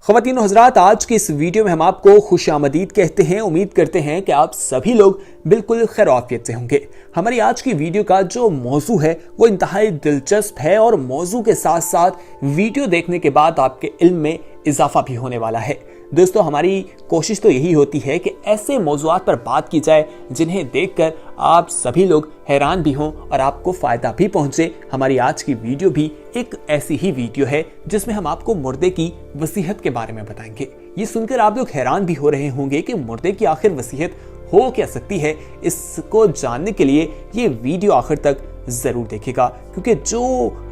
ख़वातीन और हज़रात, आज की इस वीडियो में हम आपको खुश आमदीद कहते हैं। उम्मीद करते हैं कि आप सभी लोग बिल्कुल खैर आफियत से होंगे। हमारी आज की वीडियो का जो मौजू है वो इंतहाई दिलचस्प है और मौजू के साथ साथ वीडियो देखने के बाद आपके इल्म में इजाफा भी होने वाला है। दोस्तों, हमारी कोशिश तो यही होती है कि ऐसे मौज़ूआत पर बात की जाए जिन्हें देखकर आप सभी लोग हैरान भी हों और आपको फ़ायदा भी पहुंचे। हमारी आज की वीडियो भी एक ऐसी ही वीडियो है जिसमें हम आपको मुर्दे की वसीयत के बारे में बताएंगे। ये सुनकर आप लोग हैरान भी हो रहे होंगे कि मुर्दे की आखिर वसीयत हो क्या सकती है। इसको जानने के लिए ये वीडियो आखिर तक जरूर देखिएगा, क्योंकि जो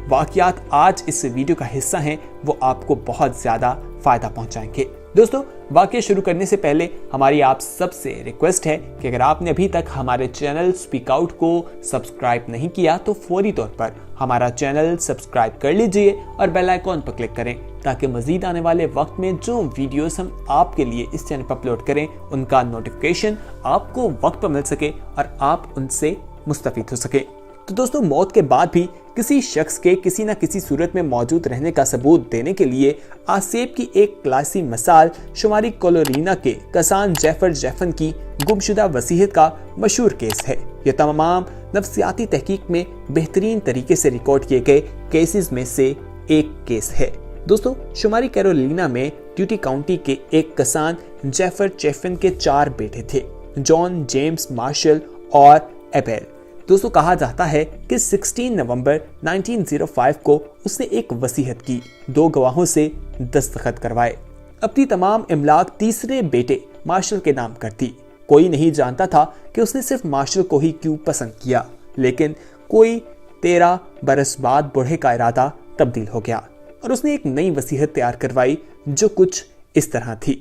वाकयात आज इस वीडियो का हिस्सा हैं वो आपको बहुत ज्यादा फायदा पहुंचाएंगे। दोस्तों, वाकया शुरू करने से पहले हमारी आप सबसे रिक्वेस्ट है कि अगर आपने अभी तक हमारे चैनल स्पीक आउट को सब्सक्राइब नहीं किया तो फौरी तौर पर हमारा चैनल सब्सक्राइब कर लीजिए और बेल आइकॉन पर क्लिक करें, ताकि मजीद आने वाले वक्त में जो वीडियोस हम आपके लिए इस चैनल पर अपलोड करें उनका नोटिफिकेशन आपको वक्त पर मिल सके और आप उनसे मुस्तफीद हो सके। तो दोस्तों, मौत के बाद भी किसी शख्स के किसी न किसी सूरत में मौजूद रहने का सबूत देने के लिए आसेब की एक क्लासी मिसाल शुमारी कैरोलिना के कसान जेफर जेफन की गुमशुदा वसीयत का मशहूर केस है। यह तमाम नफ्सियाती तहकीक में बेहतरीन तरीके से रिकॉर्ड किए गए केसेस में से एक केस है। दोस्तों, शुमारी कैरोलिना में ड्यूटी काउंटी के एक कसान जेफर जेफन के 4 बेटे थे, जॉन, जेम्स, मार्शल और एबेल। दोस्तों, कहा जाता है कि 16 नवंबर 1905 को उसने एक वसीयत की, 2 गवाहों से दस्तखत करवाए, अपनी तमाम इमलाक तीसरे बेटे मार्शल के नाम कर दी। कोई नहीं जानता था कि उसने सिर्फ मार्शल को ही क्यों पसंद किया, लेकिन कोई 13 बरस बाद बूढ़े का इरादा तब्दील हो गया और उसने एक नई वसीयत तैयार करवाई जो कुछ इस तरह थी।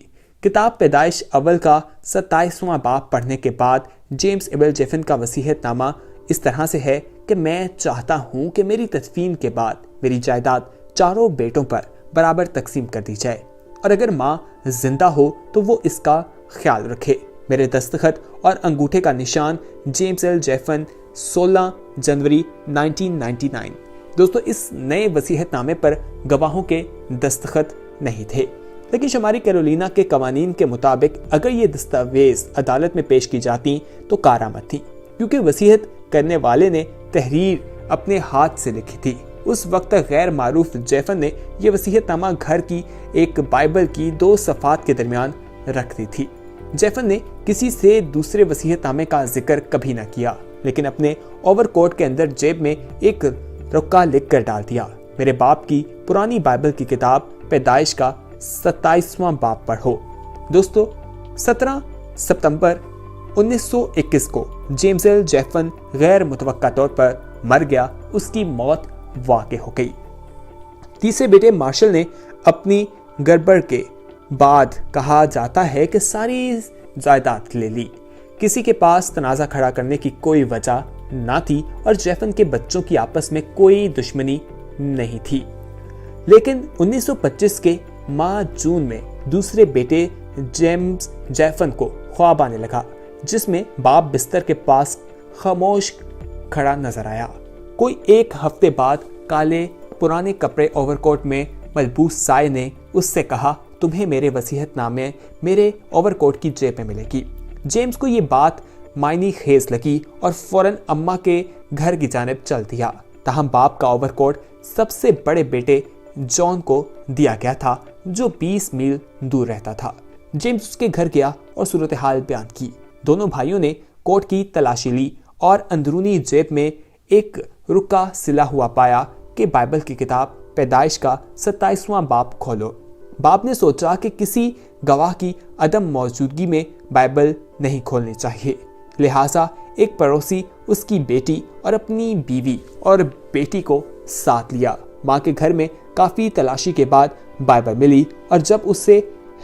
किताब पैदाइश अव्वल का 27वां बाब पढ़ने के बाद जेम्स एबेल जेफन का वसीयत नामा इस तरह से है कि मैं चाहता हूं कि मेरी तदफीन के बाद मेरी जायदाद 4 बेटों पर बराबर तकसीम कर दी जाए और अगर माँ जिंदा हो तो वो इसका ख्याल रखे। मेरे दस्तखत और अंगूठे का निशान जेम्स एल जेफन, 16 जनवरी 1999। दोस्तों, इस नए वसीयतनामे पर गवाहों के दस्तखत नहीं थे, लेकिन शुमारी कैरोलिना के कवानीन के मुताबिक अगर ये दस्तावेज अदालत में पेश की जाती तो कारामद थी, क्योंकि वसीयत करने वाले ने तहरीर अपने हाथ से लिखी थी। उस वक्त गैर मारूफ जेफन ने यह वसीयतनामा घर की एक बाइबल की 2 सफ़ात के दरमियान रख दी थी। जेफन ने किसी से दूसरे वसीयतनामे का जिक्र कभी न किया, लेकिन अपने ओवरकोट के अंदर जेब में एक रुक्का लिख कर डाल दिया, मेरे बाप की पुरानी बाइबल की किताब पैदाइश का 27वां बाब पढ़ो। दोस्तों, 17 सितंबर 1921 को जेम्स एल जेफन गैर मुतवक्का तौर पर मर गया। उसकी मौत वाक़ हो गई। तीसरे बेटे मार्शल ने अपनी गड़बड़ के बाद कहा जाता है कि सारी जायदाद ले ली। किसी के पास तनाज़ा खड़ा करने की कोई वजह ना थी और जेफन के बच्चों की आपस में कोई दुश्मनी नहीं थी। लेकिन 1925 के माह जून में दूसरे बेटे जेम्स जेफन को ख्वाब आने लगा, जिसमें बाप बिस्तर के पास खामोश खड़ा नजर आया। कोई 1 हफ्ते बाद काले पुराने कपड़े ओवरकोट में मलबूस साय ने उससे कहा, तुम्हें मेरे वसीयतनामे मेरे ओवरकोट की जेब में मिलेगी। जेम्स को ये बात मायनी खेज लगी और फौरन अम्मा के घर की जानिब चल दिया। ताहम बाप का ओवरकोट सबसे बड़े बेटे जॉन को दिया गया था, जो 20 मील दूर रहता था। जेम्स उसके घर गया और सूरत हाल बयान की। दोनों भाइयों ने कोट की तलाशी ली और अंदरूनी जेब में एक रुक्का सिला हुआ पाया कि बाइबल की किताब पैदाइश का 27वां बाब खोलो। बाप ने सोचा कि किसी गवाह की अदम मौजूदगी में बाइबल नहीं खोलनी चाहिए, लिहाजा एक पड़ोसी उसकी बेटी और अपनी बीवी और बेटी को साथ लिया। माँ के घर में काफ़ी तलाशी के बाद बाइबल मिली और जब उसे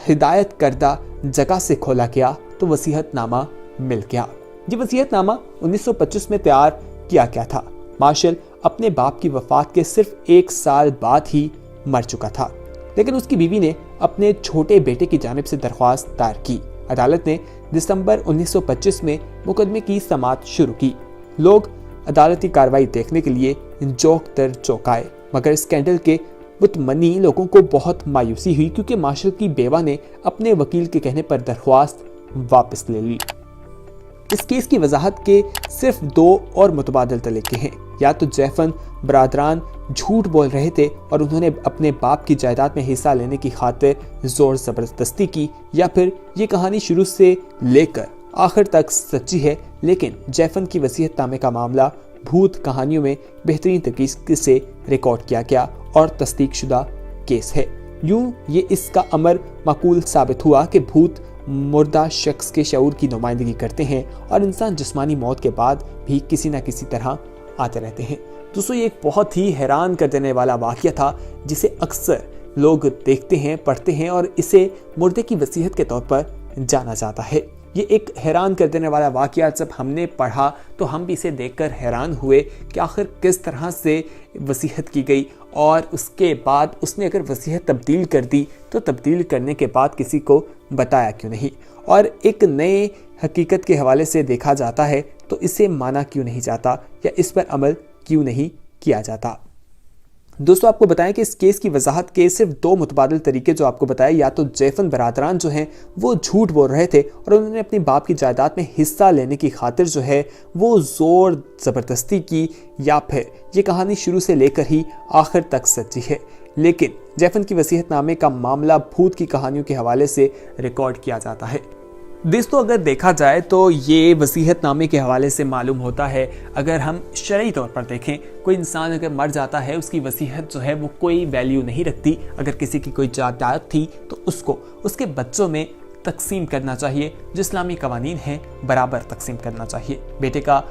हिदायत करदा जगह से खोला गया तो वसीयतनामा मिल गया। ये वसीयतनामा 1925 में तैयार किया गया था। मार्शल अपने बाप की वफात के सिर्फ 1 साल बाद ही मर चुका था, लेकिन उसकी बीवी ने अपने छोटे बेटे की जानिब से दरख्वास्त दायर की। अदालत ने दिसंबर 1925 में मुकदमे की समाअत शुरू की। लोग अदालती कार्रवाई देखने के लिए चौक दर चौक आए, मगर स्कैंडल के मुतमनी लोगों को बहुत मायूसी हुई क्योंकि मार्शल की बेवा ने अपने वकील के कहने पर दरख्वास्त वापस ले ली। इस केस की वजाहत के सिर्फ 2 और मुतबादिल तरीके हैं, या तो जैफन बरादरान झूठ बोल रहे थे और उन्होंने अपने बाप की जायदाद में हिस्सा लेने की खातिर जोर जबरदस्ती की, या फिर ये कहानी शुरू से लेकर आखिर तक सच्ची है, लेकिन जैफन की वसीयतनामे का मामला भूत कहानियों में बेहतरीन तरीके से रिकॉर्ड किया गया और तस्दीक शुदा केस है। यूं ये इसका अमर माकूल साबित हुआ कि भूत मुर्दा शख्स के शऊर की नुमाइंदगी करते हैं और इंसान जिस्मानी मौत के बाद भी किसी न किसी तरह आते रहते हैं। दोस्तों, ये एक बहुत ही हैरान कर देने वाला वाक़या था जिसे अक्सर लोग देखते हैं, पढ़ते हैं और इसे मुर्दे की वसीयत के तौर पर जाना जाता है। ये एक हैरान कर देने वाला वाक़या जब हमने पढ़ा तो हम भी इसे देखकर हैरान हुए कि आखिर किस तरह से वसीयत की गई, और उसके बाद उसने अगर वसीयत तब्दील कर दी तो तब्दील करने के बाद किसी को बताया क्यों नहीं, और एक नए हकीकत के हवाले से देखा जाता है तो इसे माना क्यों नहीं जाता या इस पर अमल क्यों नहीं किया जाता। दोस्तों, आपको बताएं कि इस केस की वजाहत के सिर्फ 2 मुतबादिल तरीके जो आपको बताए, या तो जैफन बरादरान जो हैं वो झूठ बोल रहे थे और उन्होंने अपनी बाप की जायदाद में हिस्सा लेने की खातिर जो है वो जोर ज़बरदस्ती की, या फिर ये कहानी शुरू से लेकर ही आखिर तक सच्ची है, लेकिन जैफन की वसीयतनामे का मामला भूत की कहानियों के हवाले से रिकॉर्ड किया जाता है। दोस्तों, अगर देखा जाए तो ये वसीयतनामे के हवाले से मालूम होता है, अगर हम शरई तौर पर देखें, कोई इंसान अगर मर जाता है उसकी वसीयत जो है वो कोई वैल्यू नहीं रखती। अगर किसी की कोई जायदाद थी तो उसको उसके बच्चों में तकसीम करना चाहिए, जो इस्लामी कवानीन हैं बराबर तकसीम करना चाहिए। बेटे का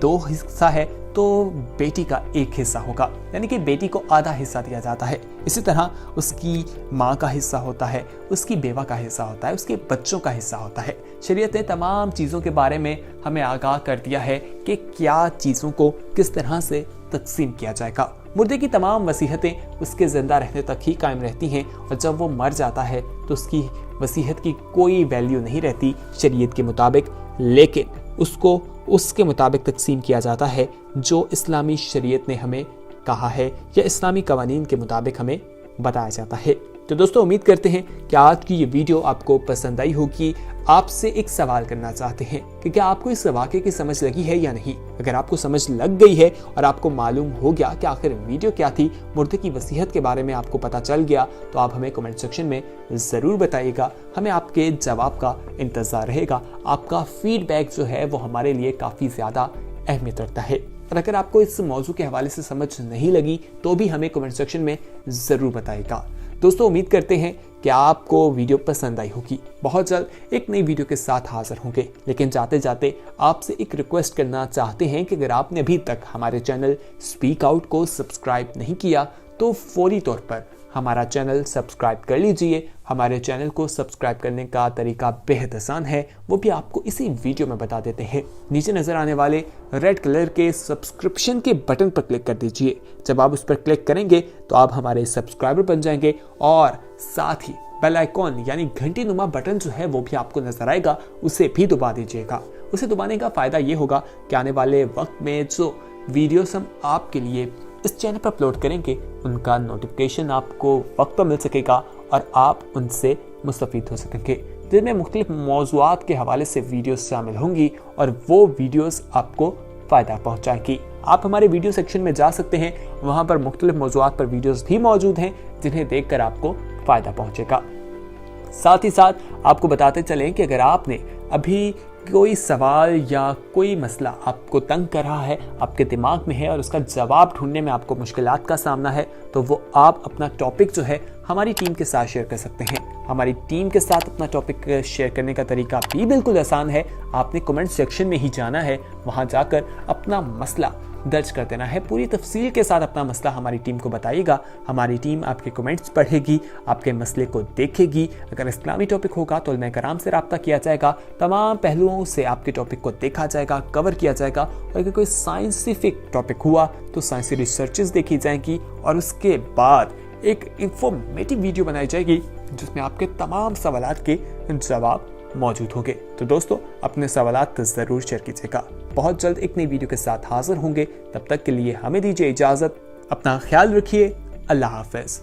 2 हिस्सा है तो बेटी का 1 हिस्सा होगा, यानी कि बेटी को आधा हिस्सा दिया जाता है। इसी तरह उसकी माँ का हिस्सा होता है, उसकी बेवा का हिस्सा होता है, उसके बच्चों का हिस्सा होता है। शरीयत ने तमाम चीज़ों के बारे में हमें आगाह कर दिया है कि क्या चीज़ों को किस तरह से तकसीम किया जाएगा। मुर्दे की तमाम वसीयतें उसके जिंदा रहने तक ही कायम रहती हैं और जब वो मर जाता है तो उसकी वसीयत की कोई वैल्यू नहीं रहती शरीयत के मुताबिक, लेकिन उसको उसके मुताबिक तकसीम किया जाता है जो इस्लामी शरीयत ने हमें कहा है या इस्लामी कवानीन के मुताबिक हमें बताया जाता है। तो दोस्तों, उम्मीद करते हैं कि आज की ये वीडियो आपको पसंद आई होगी। आपसे एक सवाल करना चाहते हैं कि क्या आपको इस वाक़े की समझ लगी है या नहीं। अगर आपको समझ लग गई है और आपको मालूम हो गया कि आखिर वीडियो क्या थी, मुर्दे की वसीयत के बारे में आपको पता चल गया, तो आप हमें कमेंट सेक्शन में ज़रूर बताइएगा। हमें आपके जवाब का इंतज़ार रहेगा। आपका फीडबैक जो है वो हमारे लिए काफ़ी ज़्यादा अहमियत रखता है। और अगर आपको इस मौजू के हवाले से समझ नहीं लगी तो भी हमें कमेंट सेक्शन में ज़रूर बताइएगा। दोस्तों, उम्मीद करते हैं कि आपको वीडियो पसंद आई होगी। बहुत जल्द एक नई वीडियो के साथ हाजिर होंगे, लेकिन जाते जाते आपसे एक रिक्वेस्ट करना चाहते हैं कि अगर आपने अभी तक हमारे चैनल स्पीक आउट को सब्सक्राइब नहीं किया तो फौरी तौर पर हमारा चैनल सब्सक्राइब कर लीजिए। हमारे चैनल को सब्सक्राइब करने का तरीका बेहद आसान है, वो भी आपको इसी वीडियो में बता देते हैं। नीचे नजर आने वाले रेड कलर के सब्सक्रिप्शन के बटन पर क्लिक कर दीजिए। जब आप उस पर क्लिक करेंगे तो आप हमारे सब्सक्राइबर बन जाएंगे और साथ ही बेल आइकॉन यानी घंटी नुमा बटन जो है वो भी आपको नजर आएगा, उसे भी दबा दीजिएगा। उसे दबाने का फायदा ये होगा कि आने वाले वक्त में जो वीडियोस हम आपके लिए इस चैनल पर अपलोड करेंगे उनका नोटिफिकेशन आपको वक्त पर मिल सकेगा और आप उनसे मुस्तफीद हो सकेंगे, जिनमें मुख्तलिफ मौज़ूआत के हवाले से वीडियोस शामिल होंगी और वो वीडियोस आपको फ़ायदा पहुंचाएंगी। आप हमारे वीडियो सेक्शन में जा सकते हैं, वहां पर मुख्तलिफ मौज़ूआत पर वीडियोस भी मौजूद हैं जिन्हें देखकर आपको फ़ायदा पहुंचेगा। साथ ही साथ आपको बताते चलें कि अगर आपने अभी कोई सवाल या कोई मसला आपको तंग कर रहा है, आपके दिमाग में है और उसका जवाब ढूंढने में आपको मुश्किलात का सामना है, तो वो आप अपना टॉपिक जो है हमारी टीम के साथ शेयर कर सकते हैं। हमारी टीम के साथ अपना टॉपिक शेयर करने का तरीका भी बिल्कुल आसान है। आपने कमेंट सेक्शन में ही जाना है, वहां जाकर अपना मसला दर्ज कर देना है। पूरी तफसील के साथ अपना मसला हमारी टीम को बताइएगा। हमारी टीम आपके कमेंट्स पढ़ेगी, आपके मसले को देखेगी। अगर इस्लामी टॉपिक होगा तो उलमा कराम से रब्ता किया जाएगा, तमाम पहलुओं से आपके टॉपिक को देखा जाएगा, कवर किया जाएगा। और अगर कोई साइंटिफिक टॉपिक हुआ तो साइंसी रिसर्चेस देखी जाएंगी और उसके बाद एक इंफॉर्मेटिव वीडियो बनाई जाएगी जिसमें आपके तमाम सवालात के जवाब मौजूद होंगे। तो दोस्तों, अपने सवालात ज़रूर शेयर कीजिएगा। बहुत जल्द एक नई वीडियो के साथ हाजिर होंगे, तब तक के लिए हमें दीजिए इजाज़त। अपना ख्याल रखिए। अल्लाह हाफिज।